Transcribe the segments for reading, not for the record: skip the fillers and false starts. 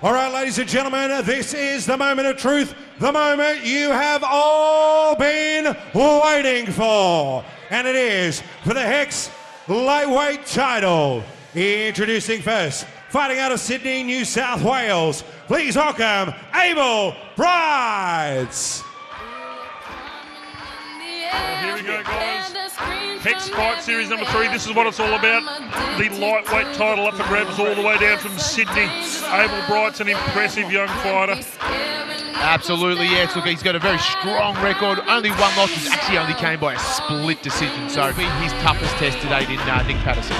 All right, ladies and gentlemen, this is the moment of truth, the moment you have all been waiting for. And it is for the Hex lightweight title. Introducing first, fighting out of Sydney, New South Wales, please welcome Abel Brites. Here we go, guys. Hex Fight Series number 3. This is what it's all about. The lightweight title up for grabs all the way down from Sydney. Abel Brites, an impressive young fighter. Absolutely, yes. Look, he's got a very strong record. Only one loss, which actually only came by a split decision. So it'll be his toughest test to date in Nick Patterson.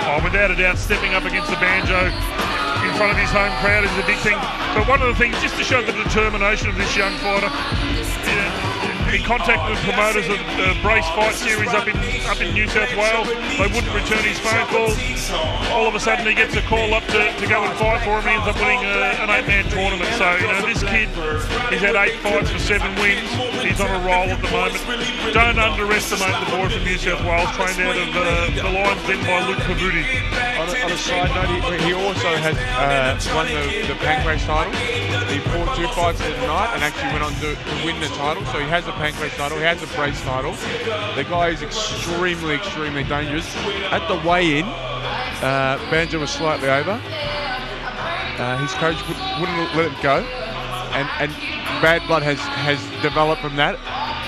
Oh, without a doubt, stepping up against the banjo in front of his home crowd is a big thing. But one of the things, just to show the determination of this young fighter, he contacted the promoters of the Brace Fight Series up in New South Wales. They wouldn't return his phone calls. All of a sudden he gets a call up to go and fight for him. He ends up winning an 8-man tournament. So, this kid, he's had 8 fights for 7 wins. He's on a roll at the moment. Don't underestimate the boy from New South Wales, trained out of the Lions Den by Luke Pavuti. On a side note, he also has won the Pancrase title. He fought 2 fights the night and actually went on to win the title. So he has the Pancrase title, he has the Brace title. The guy is extremely, extremely dangerous. At the weigh-in, Banjo was slightly over. His coach wouldn't let it go. And bad blood has developed from that.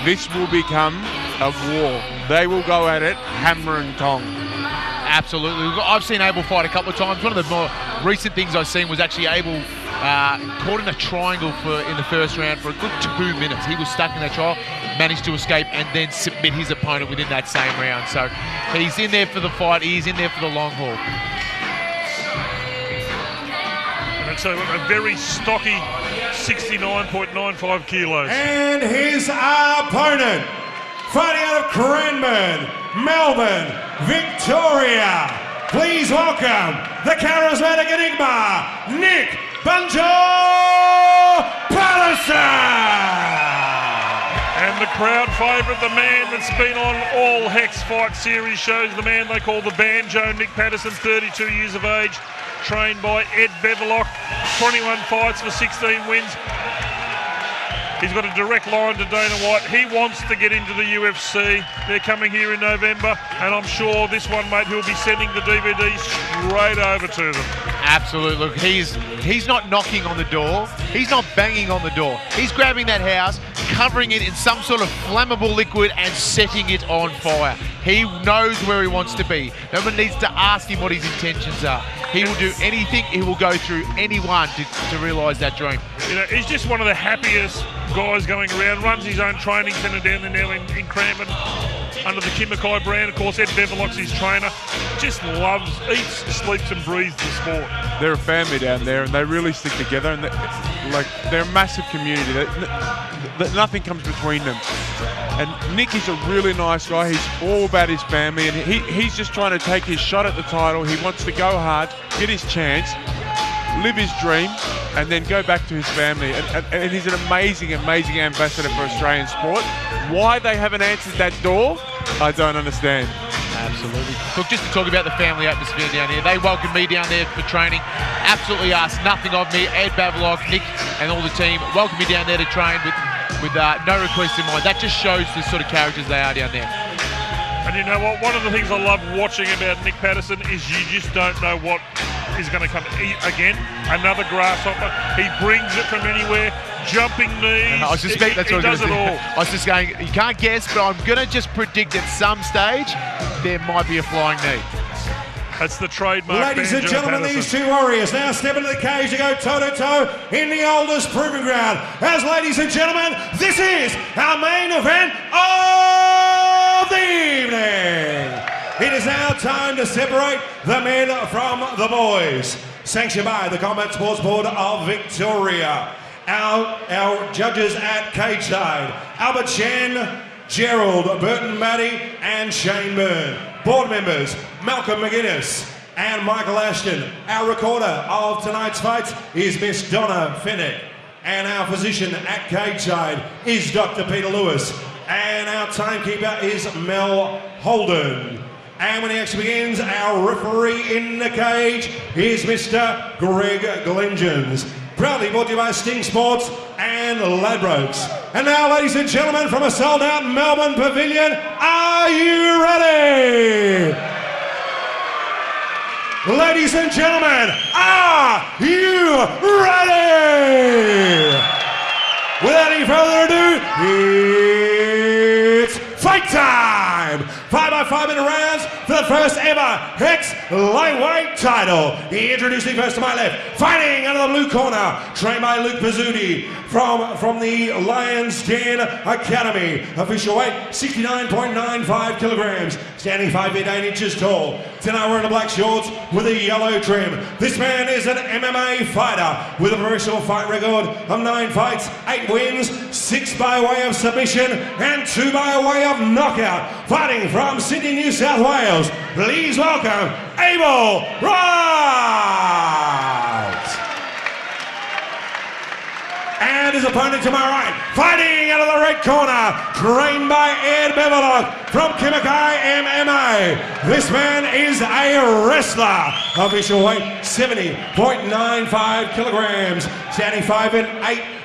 This will become a war. They will go at it hammer and tong. Absolutely. I've seen Abel fight a couple of times. One of the more recent things I've seen was actually Abel caught in a triangle in the first round for a good 2 minutes. He was stuck in that trial, managed to escape and then submit his opponent within that same round. So he's in there for the fight. He's in there for the long haul. And so a very stocky 69.95 kilos. And his opponent, fighting out of Cranbourne, Melbourne, Victoria, please welcome the charismatic enigma, Nick Patterson! And the crowd favourite, the man that's been on all Hex Fight Series shows, the man they call the Banjo, Nick Patterson, 32 years of age, trained by Ed Beverlock, 21 fights for 16 wins. He's got a direct line to Dana White. He wants to get into the UFC. They're coming here in November, and I'm sure this one, mate, he'll be sending the DVD straight over to them. Absolutely. Look, he's not knocking on the door. He's not banging on the door. He's grabbing that house, covering it in some sort of flammable liquid and setting it on fire. He knows where he wants to be. No one needs to ask him what his intentions are. He will do anything. He will go through anyone to realise that dream. He's just one of the happiest guys going around. Runs his own training centre down there now in Cranbourne under the Kim Mackay brand. Of course, Ed Beverlock's his trainer. Just loves, eats, sleeps and breathes the sport. They're a family down there and they really stick together and they're a massive community. Nothing comes between them. And Nick is a really nice guy. He's all about his family and he's just trying to take his shot at the title. He wants to go hard, get his chance, live his dream, and then go back to his family. And he's an amazing, amazing ambassador for Australian sport. Why they haven't answered that door, I don't understand. Absolutely. Look, just to talk about the family atmosphere down here, they welcomed me down there for training. Absolutely asked nothing of me. Ed Beverlock, Nick, and all the team welcomed me down there to train with no request in mind. That just shows the sort of characters they are down there. And you know what? One of the things I love watching about Nick Patterson is you just don't know what is going to come. Again, another grasshopper. He brings it from anywhere. Jumping knees. I suspect that's what he does it all. I was just going, you can't guess, but I'm going to just predict at some stage there might be a flying knee. That's the trademark. Ladies and gentlemen, these two warriors now step into the cage to go toe-to-toe in the oldest proving ground. As ladies and gentlemen, this is our main event of the evening. It is now time to separate the men from the boys. Sanctioned by the Combat Sports Board of Victoria. Our judges at cage side, Albert Chen, Gerald, Burton Maddy and Shane Byrne. Board members, Malcolm McGuinness and Michael Ashton. Our recorder of tonight's fights is Miss Donna Fennick. And our physician at cage side is Dr. Peter Lewis. And our timekeeper is Mel Holden. And when the action begins, our referee in the cage is Mr. Greg Glengens. Proudly brought to you by Sting Sports and Ladbrokes. And now, ladies and gentlemen, from a sold-out Melbourne pavilion, are you ready? Ladies and gentlemen, are you ready? Without any further ado, it's fight time! 5 by 5 minute rounds for the first ever Hex lightweight title. Introducing first to my left, fighting out of the blue corner, trained by Luke Pizzuti from the Lions Den Academy. Official weight 69.95 kilograms, standing 5 feet 8 inches tall. Tonight wearing the black shorts with a yellow trim. This man is an MMA fighter with a professional fight record of 9 fights, 8 wins, 6 by way of submission and 2 by way of knockout. Fighting from Sydney, New South Wales, please welcome Abel Brites. And his opponent to my right, fighting out of the red corner, trained by Ed Beverlock from Kimikai MMA. This man is a wrestler. Official weight 70.95 kilograms, standing 5 feet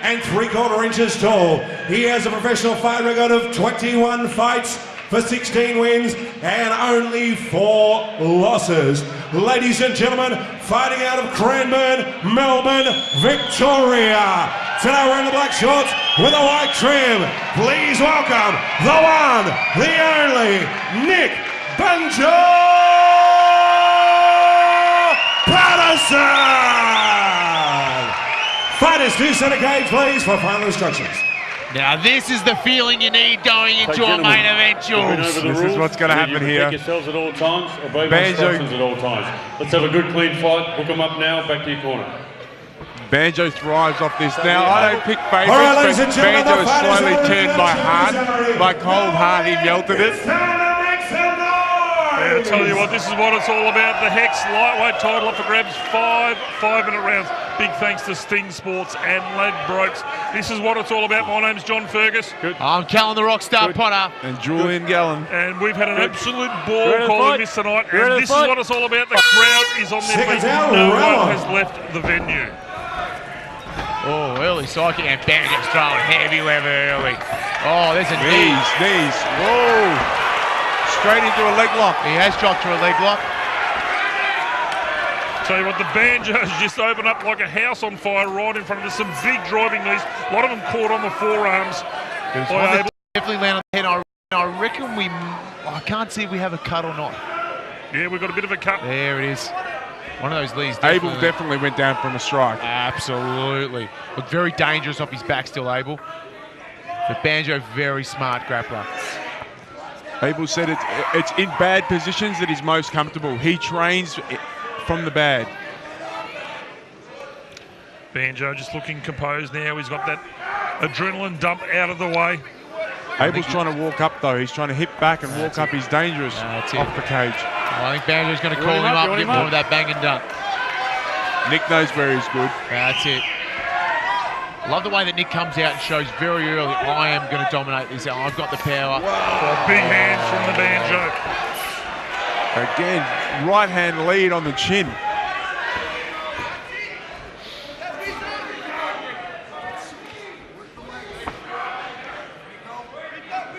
8 3/4 inches tall. He has a professional fight record of 21 fights for 16 wins and only 4 losses. Ladies and gentlemen, fighting out of Cranbourne, Melbourne, Victoria. Tonight we're in the black shorts with a white trim. Please welcome the one, the only, Nick Patterson! Fighters to center cage, please, for final instructions. Now this is the feeling you need going into a main event, Jules. This is what's going to happen here. Protect yourselves at all times, obey my instructions at all times. Let's have a good clean fight. Hook them up now, back to your corner. Banjo thrives off this. Now, I don't pick favourites, All right, ladies and but gentlemen, Banjo the fight is slowly over. turned my heart, my cold heart, he melted it. I'll tell you what, this is what it's all about. The Hex lightweight title up for grabs, 5 5-minute rounds. Big thanks to Sting Sports and Ladbrokes. This is what it's all about. My name's John Fergus. I'm Callan the Rockstar Potter. And Julian Gallen. And we've had an absolute ball calling this tonight. And this is what it's all about. The crowd is on their feet. No one has left the venue. Oh, early psychic and Banjo's throwing heavy lever early. Oh, there's a knee. Knees. Whoa. Straight into a leg lock. He has dropped to a leg lock. Tell you what, the Banjo's just opened up like a house on fire right in front of us. Some big driving knees. A lot of them caught on the forearms. There's one that definitely landed on the head. I reckon I can't see if we have a cut or not. Yeah, we've got a bit of a cut. There it is. One of those knees. Abel definitely went down from a strike. Absolutely. Looked very dangerous off his back still, Abel. But Banjo, very smart grappler. Abel said it's in bad positions that he's most comfortable. He trains from the bad. Banjo just looking composed now. He's got that adrenaline dump out of the way. Abel's trying to walk up, though. He's trying to hip back and walk up. He's dangerous off the cage. Well, I think Banjo's going to call him up and get more of that bang and dunk. Nick knows where he's good. That's it. Love the way that Nick comes out and shows very early, I am going to dominate this. I've got the power. Big hands from the Banjo. Again, right hand lead on the chin.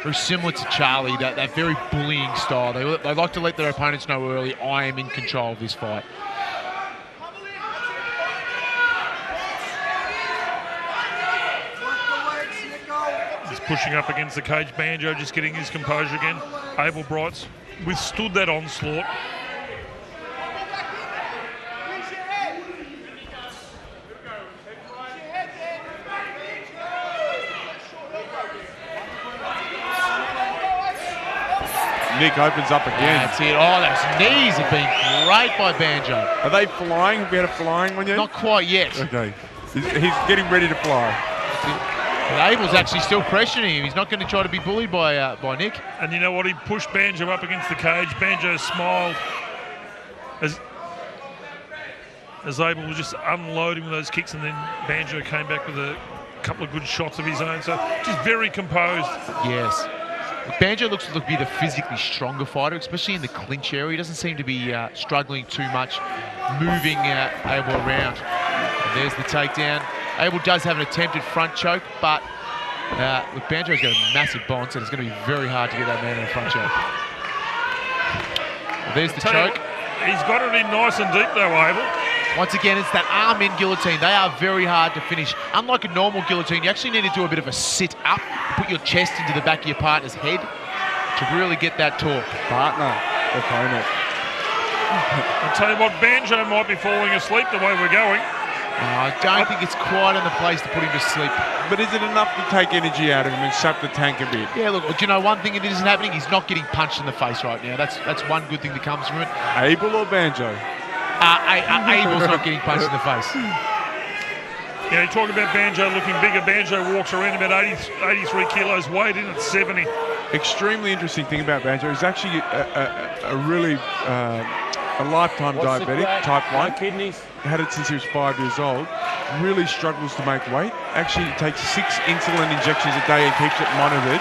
Very similar to Charlie, that very bullying style. They like to let their opponents know early, I am in control of this fight. He's pushing up against the cage. Banjo just getting his composure again. Abel Brites withstood that onslaught. Nick opens up again. That's it. Oh, those knees have been great by Banjo. Are they flying? Have we had a flying one yet? Not quite yet. Okay. He's getting ready to fly. But Abel's actually still pressuring him. He's not going to try to be bullied by Nick. And you know what? He pushed Banjo up against the cage. Banjo smiled as Abel was just unloading with those kicks, and then Banjo came back with a couple of good shots of his own. So just very composed. Yes. Banjo looks to be the physically stronger fighter, especially in the clinch area. He doesn't seem to be struggling too much, moving Abel around. And there's the takedown. Abel does have an attempted front choke, but look, Banjo's got a massive bonds, and it's going to be very hard to get that man in a front choke. Well, there's the choke. He's got it in nice and deep though, Abel. Once again, it's that arm-in guillotine. They are very hard to finish. Unlike a normal guillotine, you actually need to do a bit of a sit-up, put your chest into the back of your partner's head to really get that torque. Partner, opponent. I'll tell you what, Banjo might be falling asleep the way we're going. I don't think it's quite in the place to put him to sleep. But is it enough to take energy out of him and sap the tank a bit? Yeah, look, do you know one thing that isn't happening? He's not getting punched in the face right now. That's one good thing that comes from it. Abel or Banjo? Abel's not getting punched in the face. Yeah, you talk about Banjo looking bigger. Banjo walks around about 83 kilos, weighed in at 70. Extremely interesting thing about Banjo is actually a really a lifetime diabetic, type 1. Kidneys. Had it since he was 5 years old. Really struggles to make weight. Actually takes 6 insulin injections a day and keeps it monitored.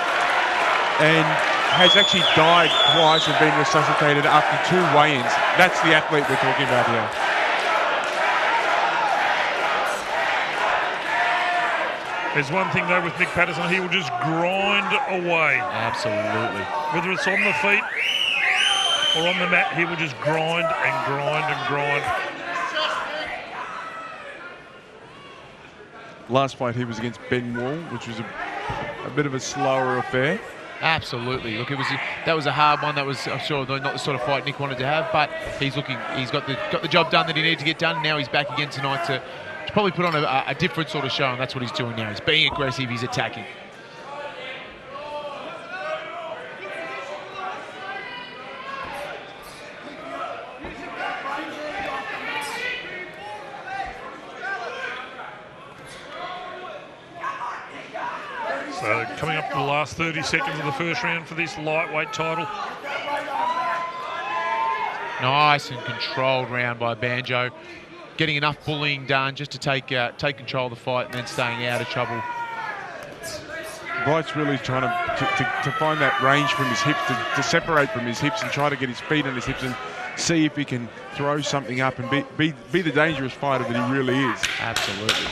And has actually died twice and been resuscitated after 2 weigh-ins. That's the athlete we're talking about here. There's one thing though with Nick Patterson, he will just grind away. Absolutely. Whether it's on the feet or on the mat, he will just grind and grind and grind. Last fight he was against Ben Wall, which was a bit of a slower affair. Absolutely. Look, that was a hard one. That was, I'm sure, not the sort of fight Nick wanted to have. But he's got the job done that he needed to get done. Now he's back again tonight to probably put on a different sort of show, and that's what he's doing now. He's being aggressive. He's attacking. So coming up to the last 30 seconds of the first round for this lightweight title. Nice and controlled round by Banjo. Getting enough bullying done just to take control of the fight and then staying out of trouble. Brites really trying to find that range from his hips, to separate from his hips and try to get his feet on his hips and see if he can throw something up and be the dangerous fighter that he really is. Absolutely.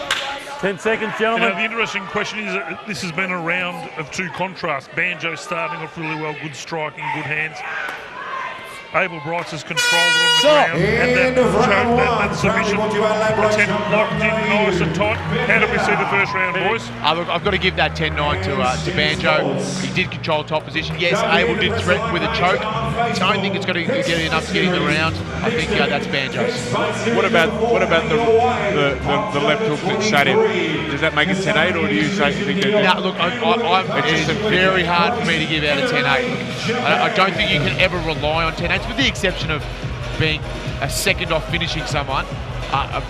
10 seconds, gentlemen. You know, the interesting question is that this has been a round of 2 contrasts. Banjo starting off really well, good striking, good hands. Abel Brites has controlled it on the ground, and that submission pretend locked in nice and tight. How did we see the first round, boys? Look, I've got to give that 10-9 to Banjo. He did control top position. Yes, Abel did threaten with a choke. I don't think it's going to get enough to get in the round. I think that's Banjo's. What about the left hook that sat him? Does that make it 10-8, or do you think that? No, look, it's very hard for me to give out a 10-8. I don't think you can ever rely on 10-8s, with the exception of being a second off finishing someone.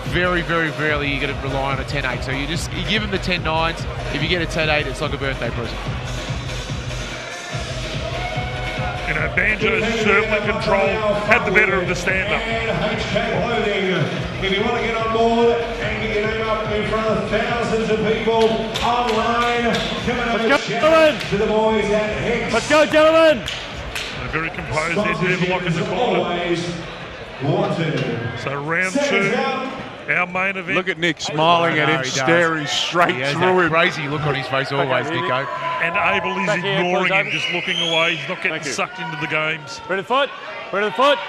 Very, very rarely you're going to rely on a 10-8. So you give them the 10-9s. If you get a 10-8, it's like a birthday present. You know, Banjo certainly controlled, had the better of the stand-up. If you want to get on board and get your name up in front of thousands of people online, coming over to the boys at Hex. Let's go, gentlemen. They're very composed there, David Lock in the corner. So round 2, our main event. Look at Nick smiling at him, staring straight through him. Crazy look on his face always, Nico. And Abel is ignoring him, just looking away. He's not getting sucked into the games. Ready the foot. Ready the foot.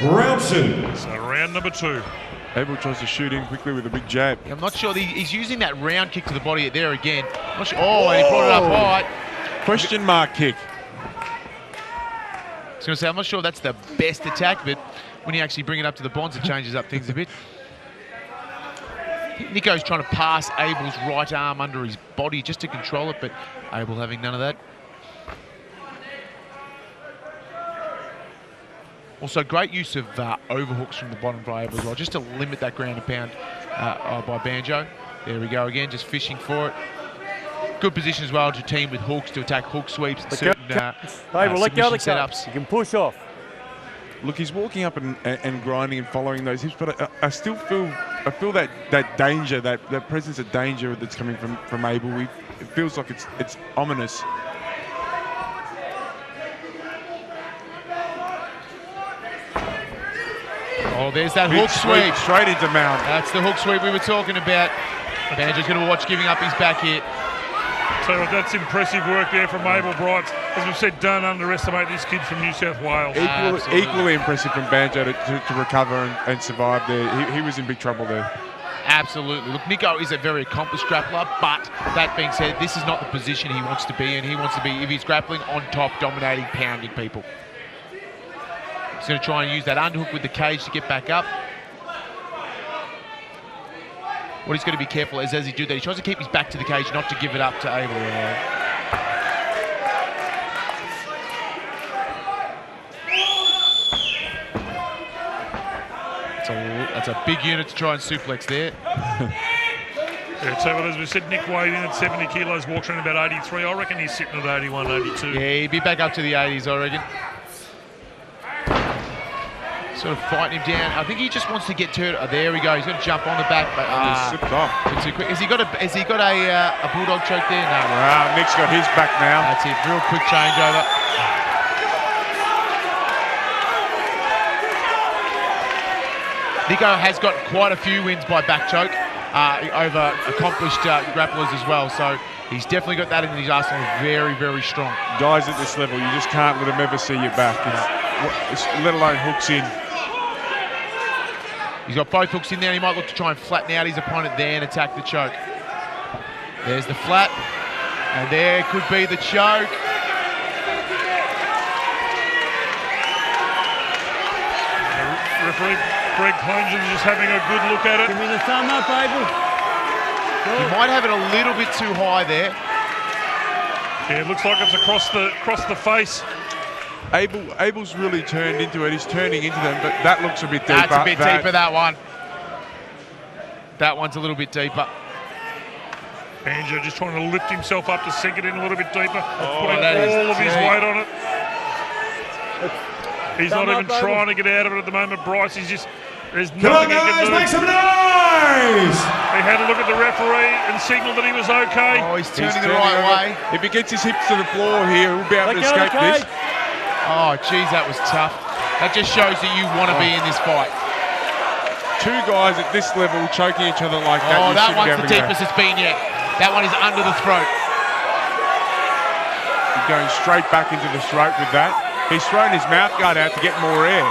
Round 2. So round number 2. Abel tries to shoot in quickly with a big jab. I'm not sure. He's using that round kick to the body there again. I'm not sure. Oh, and he brought it up high. Question mark kick. I was going to say, I'm not sure that's the best attack, but when you actually bring it up to the bonds, it changes up things a bit. I think Nico's trying to pass Abel's right arm under his body just to control it, but Abel having none of that. Also, great use of overhooks from the bottom by Abel as well, just to limit that ground and pound by Banjo. There we go again, just fishing for it. Good position as well to team with hooks to attack hook sweeps and certain submission setups. You can push off. Look, he's walking up and grinding and following those hips, but I still feel that danger, that presence of danger that's coming from Abel. It feels like it's ominous. Oh, there's that hook sweep. Straight into Mount. That's the hook sweep we were talking about. Banjo's going to watch giving up his back here. So that's impressive work there from Abel Brites. As we've said, don't underestimate this kid from New South Wales. Equally impressive from Banjo to recover and survive there. He was in big trouble there. Absolutely. Look, Nico is a very accomplished grappler, but that being said, this is not the position he wants to be in. He wants to be, if he's grappling, on top, dominating, pounding people. He's going to try and use that underhook with the cage to get back up. What he's going to be careful is as he do that, he tries to keep his back to the cage, not to give it up to Abel. That's a big unit to try and suplex there. Yeah, so as we said, Nick weighed in at 70 kilos, walks around about 83. I reckon he's sitting at 81, 82. Yeah, he'd be back up to the 80s, I reckon. Sort of fighting him down. I think he just wants to get to it. Oh, there we go. He's going to jump on the back, but slipped off. Bit too quick. Has he got a bulldog choke there? No. Wow, Nick's got his back now. That's it. Real quick changeover. Nico has got quite a few wins by back choke over accomplished grapplers as well. So he's definitely got that in his arsenal. Very, very strong. Guys at this level, you just can't let them ever see your back, let alone hooks in. He's got both hooks in there. He might look to try and flatten out his opponent there and attack the choke. There's the flat. And there could be the choke. Referee Greg Clungeon just having a good look at it. Give me the thumb up, Abel. He might have it a little bit too high there. Yeah, it looks like it's across the face. Abel's really turned into it. He's turning into them, but that looks a bit deeper. That's a bit deeper, that one. That one's a little bit deeper. Banjo just trying to lift himself up to sink it in a little bit deeper. Putting that is all of his deep. weight on it. He's not even trying to get out of it at the moment. Bryce, there's Come on, nothing he guys, can do. make some noise! He had a look at the referee and signalled that he was okay. Oh, he's turning the right way. If he gets his hips to the floor here, he'll be able to escape this. Oh, geez, that was tough. That just shows that you want to be in this fight. Two guys at this level choking each other like that. Oh, that one's the deepest it's been yet. That one is under the throat. He's going straight back into the throat with that. He's thrown his mouth guard out to get more air.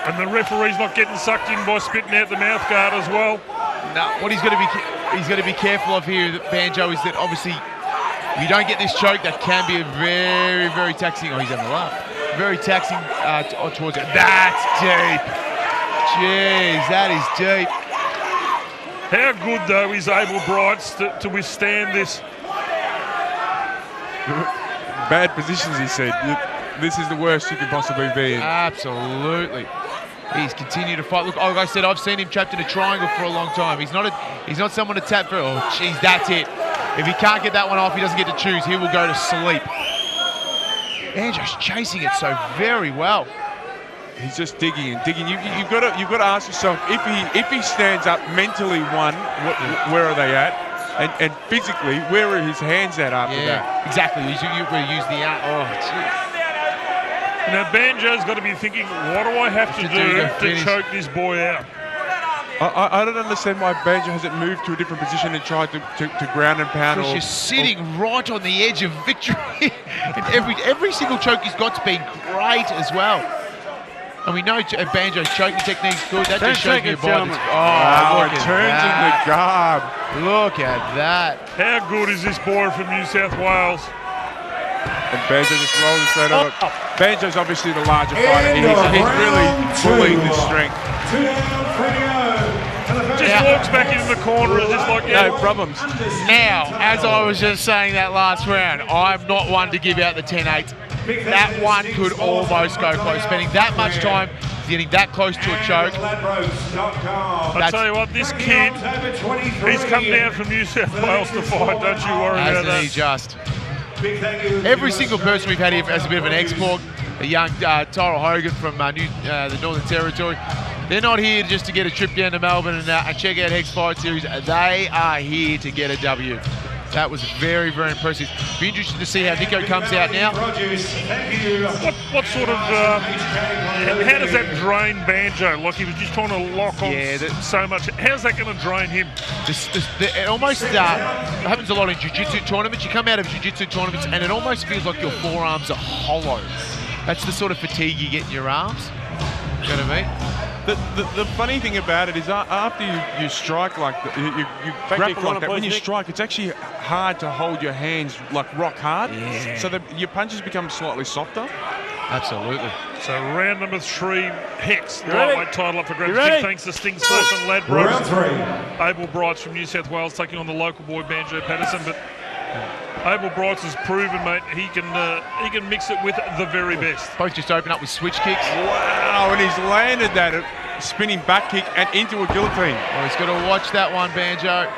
And the referee's not getting sucked in by spitting out the mouth guard as well. No, what he's going to be careful of here, Banjo, is that obviously if you don't get this choke, that can be a very, very taxing. Oh, he's having a laugh. Very taxing towards it. That's deep. Jeez, that is deep. How good though is Abel Brites to withstand this? Bad positions, he said. This is the worst you can possibly be in. Absolutely. He's continued to fight. Look, like I said, I've seen him trapped in a triangle for a long time. He's not someone to tap for. Oh, jeez, that's it. If he can't get that one off, he doesn't get to choose. He will go to sleep. Banjo's chasing it so very well. He's just digging and digging. You've got to ask yourself, if he stands up mentally, where are they at? And physically, where are his hands at after that? Exactly. You use the oh, geez. Now Banjo's got to be thinking, what do I have to do to choke this boy out? I don't understand why Banjo hasn't moved to a different position and tried to ground and pound. Because you're sitting right on the edge of victory. And every single choke he's got's been great as well. And we know Banjo's choking technique's good. That just shows you about this. Oh, it turns in the guard. Look at that. How good is this boy from New South Wales? And Banjo just rolling straight over. Banjo's obviously the larger fighter. He's really pulling the strength. Just walks back into the corner and just like, no problems. Now, as I was just saying that last round, I'm not one to give out the 10-8. That one could almost go close. Spending that much time getting that close to a choke. I tell you what, this kid, he's come down from New South Wales to fight. Don't you worry about that. Hasn't he just? Every single person we've had here has a bit of an export. A young Tyrell Hogan from the Northern Territory. They're not here just to get a trip down to Melbourne and check out Hex Fight Series. They are here to get a W. That was very, very impressive. Be interesting to see how Nico comes out now. What sort of, how does that drain Banjo? Like he was just trying to lock on so much. How's that going to drain him? It almost happens a lot in jiu-jitsu tournaments. You come out of jiu-jitsu tournaments and it almost feels like your forearms are hollow. That's the sort of fatigue you get in your arms. You know what I mean? The funny thing about it is after you strike like you grapple like that, when you strike, it's actually hard to hold your hands like rock hard. Yeah. So your punches become slightly softer. Absolutely. So round number 3, Hex, lightweight title up for grabs. Big thanks to Sting Surf and Ladbrokes. Round 3. Abel Brites from New South Wales taking on the local boy Banjo Patterson, but Abel Brites has proven, mate, he can mix it with the very best. Both just open up with switch kicks. Wow, and he's landed that spinning back kick and into a guillotine. Oh, he's got to watch that one, Banjo.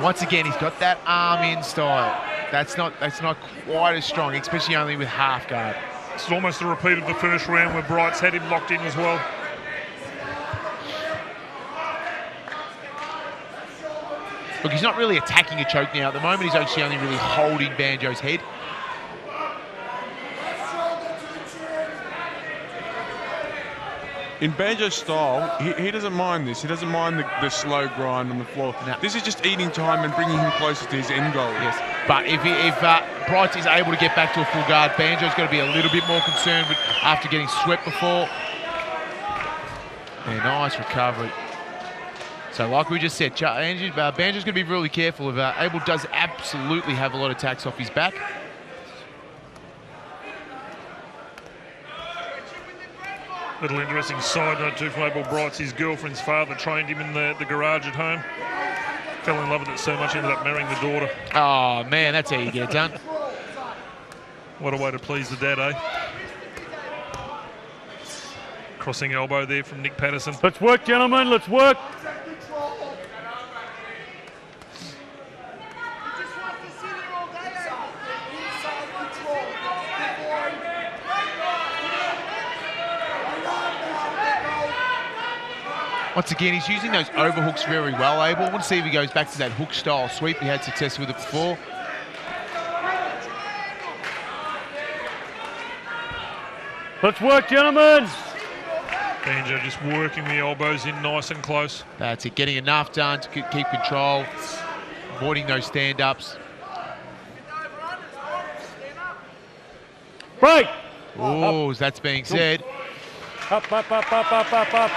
Once again, he's got that arm in style. That's not quite as strong, especially only with half guard. It's almost a repeat of the first round where Brites had him locked in as well. Look, he's not really attacking a choke now. At the moment, he's actually only really holding Banjo's head. In Banjo's style, he doesn't mind this. He doesn't mind the slow grind on the floor. No. This is just eating time and bringing him closer to his end goal. Yes, but if Brites is able to get back to a full guard, Banjo's got to be a little bit more concerned with after getting swept before. Yeah, nice recovery. So like we just said, Banjo's going to be really careful. If Abel does absolutely have a lot of attacks off his back. Little interesting side note too from Abel Brites. His girlfriend's father trained him in the garage at home. Fell in love with it so much, ended up marrying the daughter. Oh, man, that's how you get it done. What a way to please the dad, eh? Crossing elbow there from Nick Patterson. Let's work, gentlemen. Let's work. Once again, he's using those overhooks very well, Abel. I want to see if he goes back to that hook-style sweep. He had success with it before. Let's work, gentlemen. Banjo just working the elbows in nice and close. That's it, getting enough done to keep control, avoiding those stand-ups. Break. Oh, as that's being said. Up, up, up, up, up, up, up.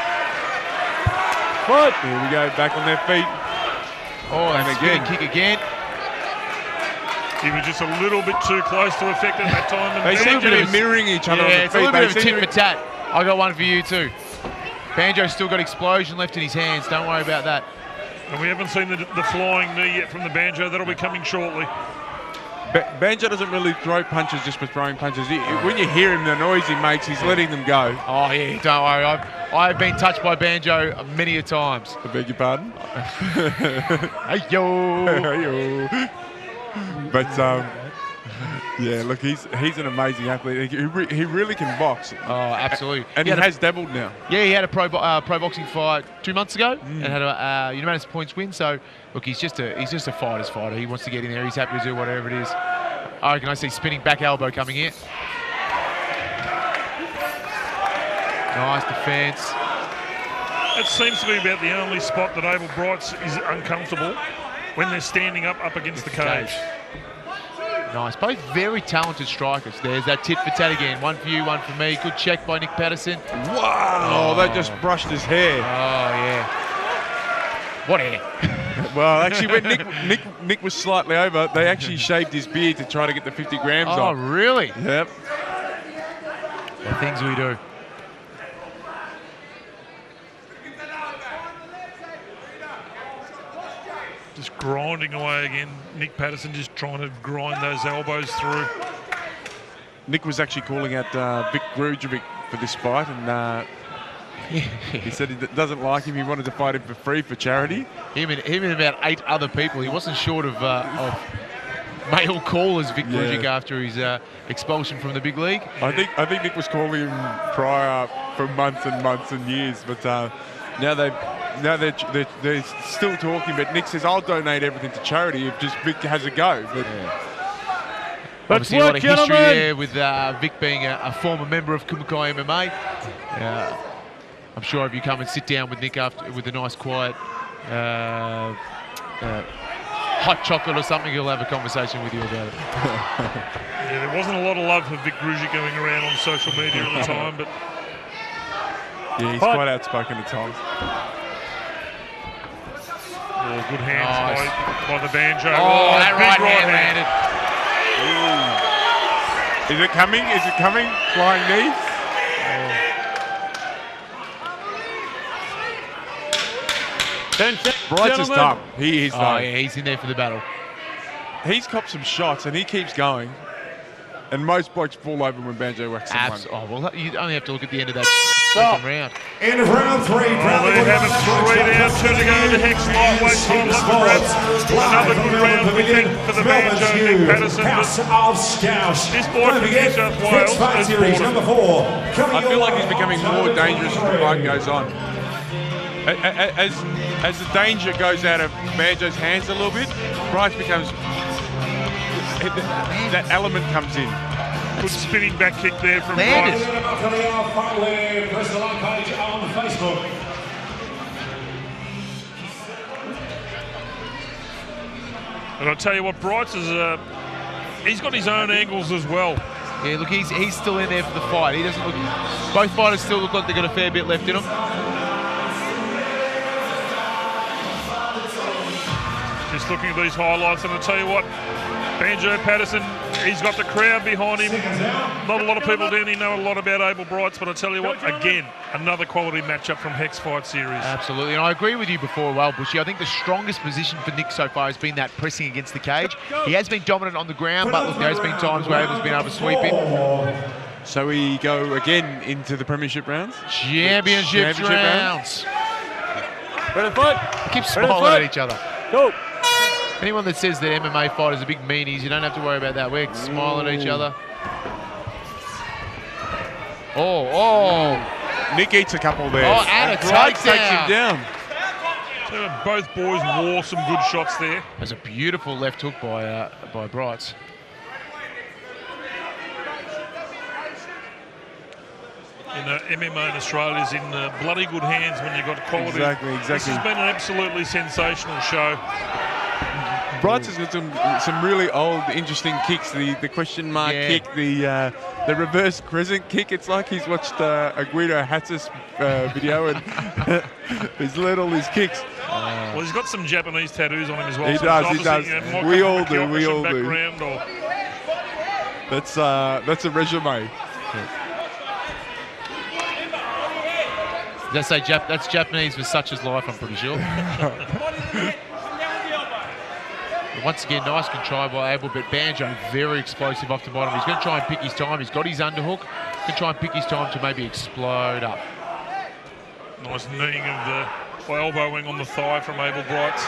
Foot. Here we go, back on their feet. Oh, and again, kick again. He was just a little bit too close to affect it that time. And They seem to be mirroring each other on the feet. It's a little bit of a tit for tat. I got one for you too. Banjo's still got explosion left in his hands. Don't worry about that. And we haven't seen the flying knee yet from the Banjo. That'll be coming shortly. Banjo doesn't really throw punches just for throwing punches. When you hear him, the noise he makes, he's letting them go. Oh, yeah, don't worry. I've been touched by Banjo many a times. I beg your pardon? Hey, yo. Hey, yo. But, yeah, look, he's an amazing athlete. He really can box. Oh, absolutely. And he has dabbled now. Yeah, he had a pro boxing fight 2 months ago and had a unanimous points win. So, look, he's just a fighter's fighter. He wants to get in there. He's happy to do whatever it is. I reckon I see spinning back elbow coming in. Nice defence. It seems to be about the only spot that Abel Brites is uncomfortable when they're standing up against the cage. Nice. Both very talented strikers. There's that tit for tat again. One for you, one for me. Good check by Nick Patterson. Wow, that just brushed his hair. Oh, yeah. What hair? Well, actually, when Nick was slightly over, they actually shaved his beard to try to get the 50 grams Oh, off. really? Yep. The things we do. Just grinding away again. Nick Patterson just trying to grind those elbows through. Nick was actually calling out Vic Grujovic for this fight, and he said he doesn't like him. He wanted to fight him for free for charity. Him and about 8 other people. He wasn't short of male callers, Vic Grujovic, after his expulsion from the big league. I think Nick was calling him prior for months and months and years, but Now they're still talking, but Nick says, "I'll donate everything to charity if just Vic has a go." But obviously, a lot of history there with Vic being a former member of Kumakai MMA. I'm sure if you come and sit down with Nick after with a nice, quiet hot chocolate or something, he'll have a conversation with you about it. Yeah, there wasn't a lot of love for Vic Grugy going around on social media at the time, but yeah, he's quite outspoken at times. Oh, good hands by the Banjo. Oh, that big right hand landed. Is it coming? Is it coming? Flying knee? Brites is tough. He is. Oh, yeah, he's in there for the battle. He's copped some shots and he keeps going. And most blokes fall over when Banjo whacks someone. Oh, well, you only have to look at the end of that second round. End of round 3. They have it 3 down, 2 to go. The Hex lightweight title up for grabs. Another good round, we think, for the Banjo, Nick Patterson. This boy from New South Wales is number 4. I feel like he's becoming more dangerous as the fight goes on. As the danger goes out of Banjo's hands a little bit, Brites becomes... that element comes in. Good spinning back kick there from Landed. Facebook. And I'll tell you what, Brites is... he's got his own angles as well. Yeah, look, he's still in there for the fight. He doesn't look... Both fighters still look like they've got a fair bit left in them. Just looking at these highlights, and I'll tell you what, Banjo Patterson, he's got the crowd behind him. Not a lot of people down here know a lot about Abel Brites, but I tell you what, again, another quality matchup from Hex Fight Series. Absolutely, and I agree with you before, well, Bushy. I think the strongest position for Nick so far has been that pressing against the cage. He has been dominant on the ground, but look, there has been times where Abel's been able to sweep in. So we go again into the premiership rounds? Championship rounds. Ready to fight? Keep smiling at each other. Go. Anyone that says that MMA fighters are big meanies, you don't have to worry about that. We're smiling at each other. Oh. Nick eats a couple there. Oh, and a Brites takes takedown. him down. Both boys wore some good shots there. There's a beautiful left hook by Brites. MMA in Australia is in bloody good hands when you've got quality. Exactly. This has been an absolutely sensational show. Brites has got some really old, interesting kicks. The question mark kick, the reverse crescent kick. It's like he's watched a Guido Hatzis video and he's learned all his kicks. Well, he's got some Japanese tattoos on him as well. He so does. We all do. That's a resume. Did I say that's Japanese for such as life, I'm pretty sure. Once again, nice control by Abel, but Banjo very explosive off the bottom. He's going to try and pick his time. He's got his underhook. He's going to try and pick his time to maybe explode up. Nice kneeing of the elbowing on the thigh from Abel Brites.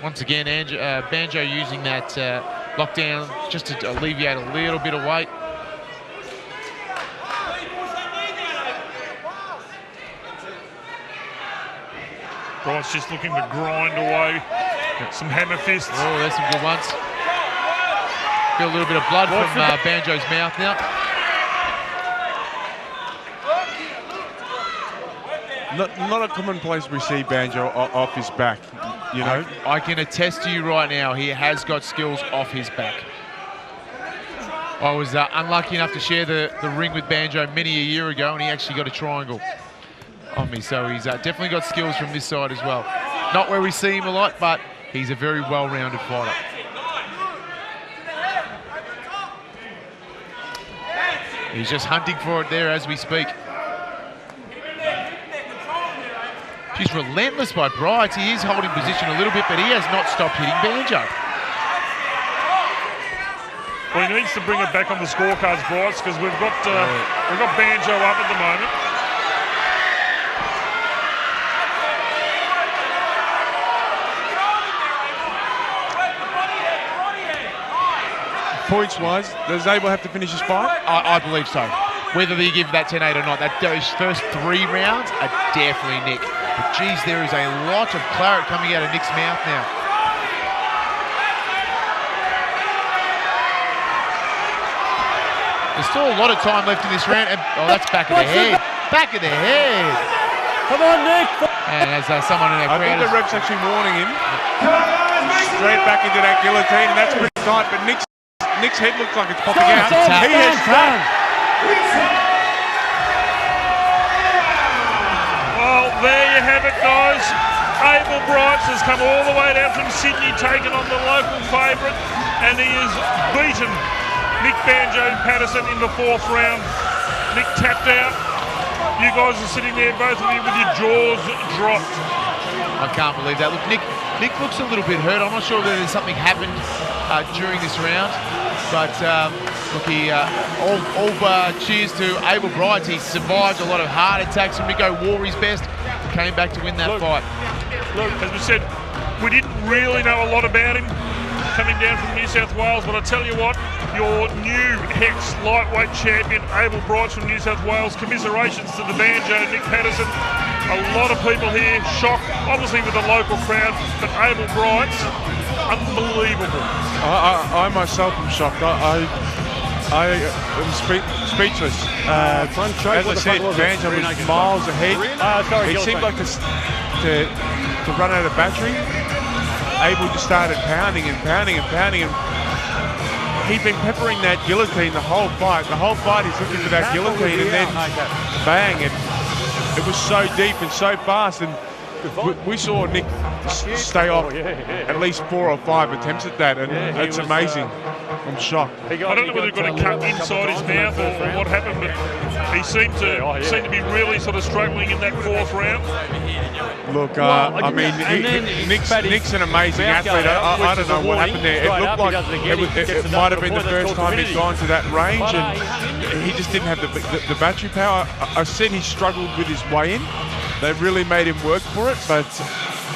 Once again, Banjo using that lockdown just to alleviate a little bit of weight. Brites just looking to grind away some hammer fists. Oh, there's some good ones. Feel a little bit of blood from Banjo's mouth now. Not a common place we see Banjo off his back, you know. I can attest to you right now, he has got skills off his back. I was unlucky enough to share the ring with Banjo many a year ago, and he actually got a triangle on me. So he's definitely got skills from this side as well. Not where we see him a lot, but he's a very well-rounded fighter. He's just hunting for it there as we speak. She's relentless by Brites. He is holding position a little bit, but he has not stopped hitting Banjo. Well, he needs to bring it back on the scorecards, Brites, because we've got Banjo up at the moment. points-wise, does Abel have to finish his fight? I believe so. Whether they give that 10-8 or not, those first 3 rounds are definitely Nick. But geez, there is a lot of claret coming out of Nick's mouth now. There's still a lot of time left in this round. And, oh, that's back of the head. Back of the head. Come on, Nick. And as someone in our crowd, I think the ref's actually warning him. Straight back into that guillotine, and that's pretty tight. But Nick's head looks like it's popping out. He has tapped. Well, there you have it, guys. Abel Brites has come all the way down from Sydney, taking on the local favourite, and he has beaten Nick Patterson in the 4th round. Nick tapped out. You guys are sitting there, both of you, with your jaws dropped. I can't believe that. Look, Nick looks a little bit hurt. I'm not sure whether there's something happened during this round. But look, all cheers to Abel Brites. He survived a lot of heart attacks and Rico wore his best. Came back to win that fight. Look, as we said, we didn't really know a lot about him coming down from New South Wales, but I tell you what, your new Hex lightweight champion, Abel Brites from New South Wales, commiserations to the banjo, Nick Patterson. A lot of people here shocked, obviously with the local crowd, but Abel Brites, unbelievable. I myself am shocked. I am speechless. As I said, Banjo was miles ahead. It seemed like to run out of battery. Abel just started pounding and pounding and pounding, and he'd been peppering that guillotine the whole fight. The whole fight he's looking for that guillotine, and then bang, and it was so deep and so fast, and we saw Nick stay off at least 4 or 5 attempts at that, and it's amazing. I'm shocked. I don't know whether he got a cut inside his mouth or what happened, but he seemed to be really sort of struggling in that 4th round. Look, I mean, Nick's an amazing athlete. I don't know what happened there. It looked like it might have been the first time he'd gone to that range, and he just didn't have the battery power. I said he struggled with his weigh-in. They really made him work for it, but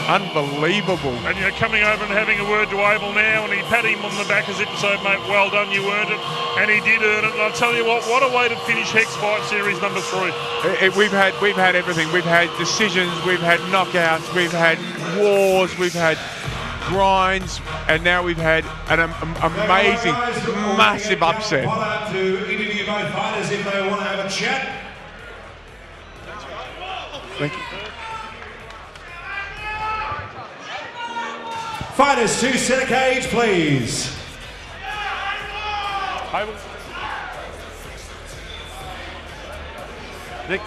unbelievable. And coming over and having a word to Abel now, and he patted him on the back as if to say, mate, well done, you earned it. And he did earn it. And I'll tell you what a way to finish Hex Fight Series number 3. We've had everything. We've had decisions, we've had knockouts, we've had wars, we've had grinds, and now we've had an amazing, massive upset. To interview both fighters if they want to have a chat. Thank you. Fighters to center cage, please. Nick.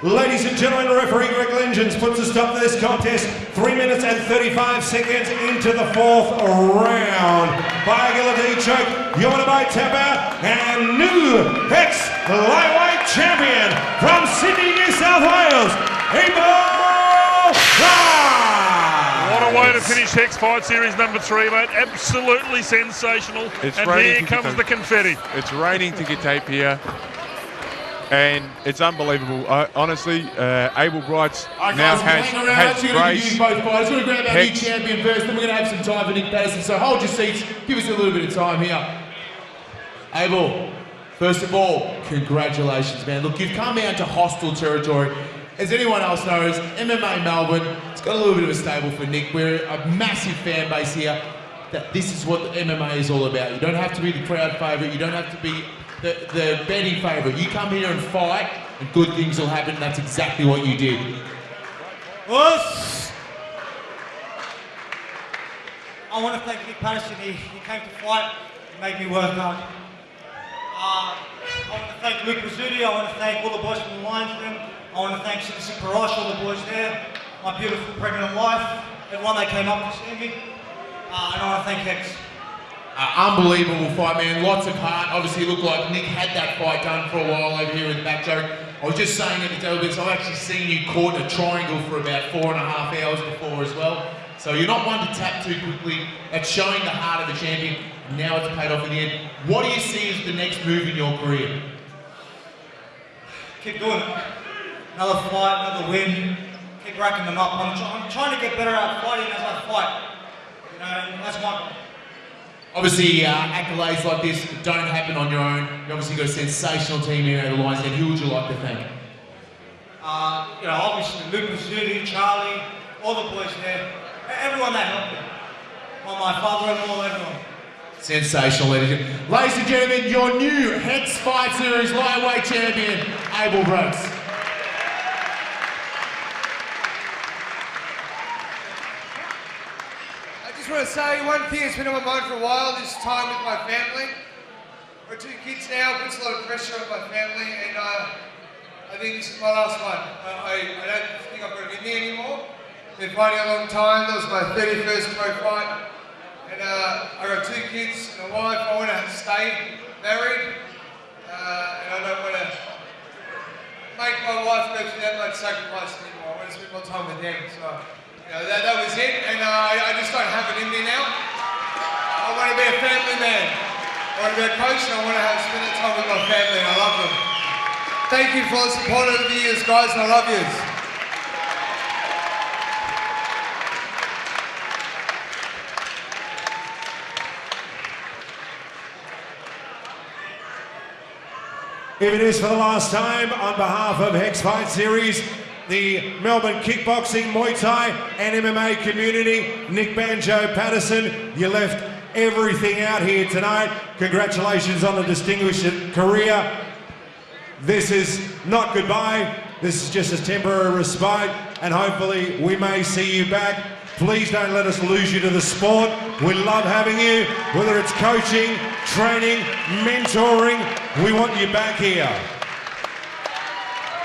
Ladies and gentlemen, referee Greg Lengens puts a stop to this contest 3 minutes and 35 seconds into the 4th round. By guillotine choke, Yoruba tap out, and new Hex lightweight champion from Sydney, New South Wales, Abel Brites. What a way to finish Hex Fight Series number 3, mate. Absolutely sensational. It's and here comes the confetti. It's raining ticket tape here. And it's unbelievable. Honestly, Abel Brites now has grace. Both fighters. We're going to grab our new champion first, then we're going to have some time for Nick Patterson. So hold your seats. Give us a little bit of time here. Abel, first of all, congratulations, man. Look, you've come out to hostile territory. As anyone else knows, MMA Melbourne, it's got a little bit of a stable for Nick. We're a massive fan base here. That this is what the MMA is all about. You don't have to be the crowd favourite. You don't have to be the betting favourite. You come here and fight, and good things will happen. And that's exactly what you did. Us. I want to thank Nick Patterson. He came to fight. He made me work hard. I want to thank Luke Rizzuti. I want to thank all the boys from the Lions Room. I want to thank Sipsi Parash, all the boys there. My beautiful pregnant wife. Everyone that came up to see me. And I want to thank Hex. Unbelievable fight, man. Lots of heart. Obviously, it looked like Nick had that fight done for a while over here in the back joke. I was just saying at the tailbits, I've actually seen you caught in a triangle for about 4.5 hours before as well. So you're not one to tap too quickly. That's showing the heart of the champion. Now it's paid off in the end. What do you see as the next move in your Keep doing it. Another fight, another win. keep racking them up. I'm trying to get better at fighting as I fight. You know, and that's my goal. Obviously, accolades like this don't happen on your own. You obviously got a sensational team here at the Lions Den. Who would you like to thank? You know, obviously Luke Zudi, Charlie, all the boys there, everyone that helped me. My father-in-law, everyone. Sensational, ladies and gentlemen, your new Hex Fight Series lightweight champion, Abel Brites. I just want to say one thing that's been on my mind for a while, this time with my family. I've got 2 kids now, it puts a lot of pressure on my family, and I think this is my last one. I don't think I've got it in me anymore. Been fighting a long time, that was my 31st pro fight. And I got 2 kids and a wife. I want to stay married, and I don't want to make my wife go through that much sacrifice anymore. I want to spend more time with them. So, you know, that was it, and I just don't have it in me now. I want to be a family man. I want to be a coach, and I want to spend that time with my family, and I love them. Thank you for the support over the years, guys, and I love you. If it is for the last time, on behalf of Hex Fight Series, the Melbourne kickboxing, Muay Thai and MMA community, Nick Patterson, you left everything out here tonight. Congratulations on a distinguished career. This is not goodbye. This is just a temporary respite, and hopefully we may see you back. Please don't let us lose you to the sport. We love having you, whether it's coaching, training, mentoring, we want you back here.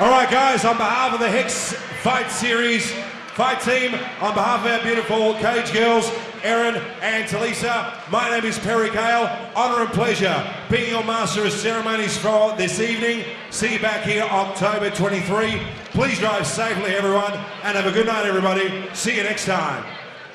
All right, guys, on behalf of the Hex Fight Series fight team, on behalf of our beautiful cage girls, Erin and Talisa, my name is Perry Gale. Honour and pleasure being your master of ceremonies for this evening. See you back here October 23. Please drive safely, everyone, and have a good night, everybody. See you next time.